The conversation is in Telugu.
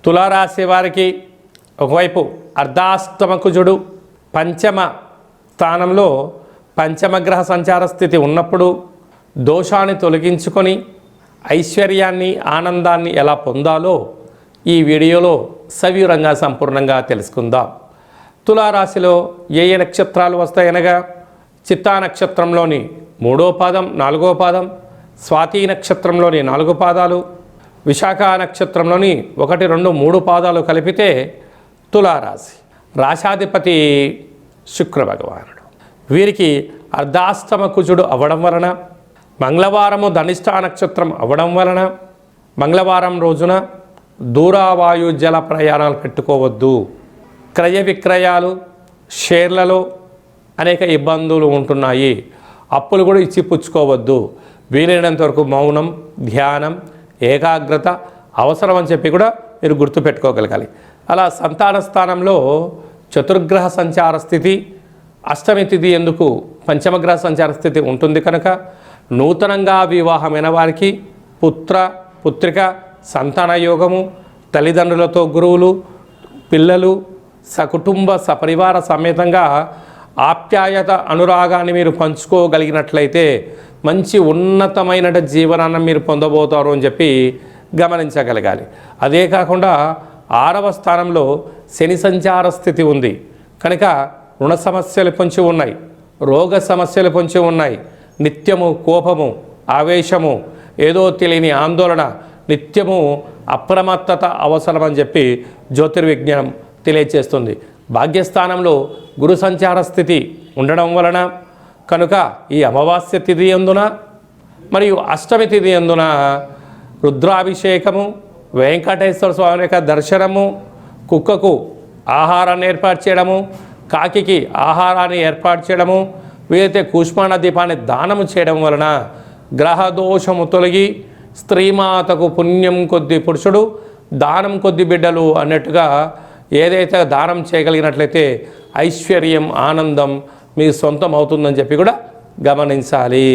తులారాశి వారికి ఒకవైపు అర్ధాష్టమ కుజుడు పంచమ స్థానంలో పంచమగ్రహ సంచార స్థితి ఉన్నప్పుడు దోషాన్ని తొలగించుకొని ఐశ్వర్యాన్ని ఆనందాన్ని ఎలా పొందాలో ఈ వీడియోలో సవివరంగా సంపూర్ణంగా తెలుసుకుందాం. తులారాశిలో ఏ నక్షత్రాలు వస్తాయనగా చిత్తా నక్షత్రంలోని 3వ పాదం 4వ పాదం, స్వాతి నక్షత్రంలోని 4 పాదాలు, విశాఖ నక్షత్రంలోని 1, 2, 3 పాదాలు కలిపితే తులారాశి. రాశాధిపతి శుక్ర భగవానుడు. వీరికి అర్ధాష్టమ కుజుడు అవ్వడం వలన, మంగళవారము ధనిష్ఠా నక్షత్రం అవ్వడం వలన మంగళవారం రోజున దూరావాయు జల ప్రయాణాలు పెట్టుకోవద్దు. క్రయ విక్రయాలు, షేర్లలో అనేక ఇబ్బందులు ఉంటున్నాయి. అప్పులు కూడా ఇచ్చి పుచ్చుకోవద్దు. వీలైనంత వరకు మౌనం, ధ్యానం, ఏకాగ్రత అవసరం అని చెప్పి కూడా మీరు గుర్తుపెట్టుకోగలగాలి. అలా సంతాన స్థానంలో చతుర్గ్రహ సంచార స్థితి, అష్టమి తిథి ఎందుకు పంచమగ్రహ సంచార స్థితి ఉంటుంది కనుక నూతనంగా వివాహమైన వారికి పుత్రిక సంతాన యోగము, తల్లిదండ్రులతో గురువులు, పిల్లలు, సకుటుంబ సపరివార సమేతంగా ఆప్యాయత అనురాగాన్ని మీరు పంచుకోగలిగినట్లయితే మంచి ఉన్నతమైన జీవనాన్ని మీరు పొందబోతారు అని చెప్పి గమనించగలగాలి. అదే కాకుండా 6వ స్థానంలో శని సంచార స్థితి ఉంది కనుక రుణ సమస్యలు పొంచి ఉన్నాయి, రోగ సమస్యలు పొంచి ఉన్నాయి. నిత్యము కోపము, ఆవేశము, ఏదో తెలియని ఆందోళన, నిత్యము అప్రమత్తత అవసరమని చెప్పి జ్యోతిర్విజ్ఞానం తెలియచేస్తుంది. భాగ్యస్థానంలో గురు సంచార స్థితి ఉండడం వలన కనుక ఈ అమావాస్య తిథి యందున మరియు అష్టమి తిథి యందున రుద్రాభిషేకము, వెంకటేశ్వర స్వామి యొక్క దర్శనము, కుక్కకు ఆహారాన్ని ఏర్పాటు చేయడము, కాకికి ఆహారాన్ని ఏర్పాటు చేయడము, వీలైతే కూష్మాండ దీపాన్ని దానము చేయడం వలన గ్రహదోషము తొలగి స్త్రీమాతకు పుణ్యం కొద్ది పురుషుడు, దానం కొద్ది బిడ్డలు అన్నట్టుగా ఏదైతే దానం చేయగలిగినట్లయితే ఐశ్వర్యం, ఆనందం మీ సొంతం అవుతుందని చెప్పి కూడా గమనించాలి.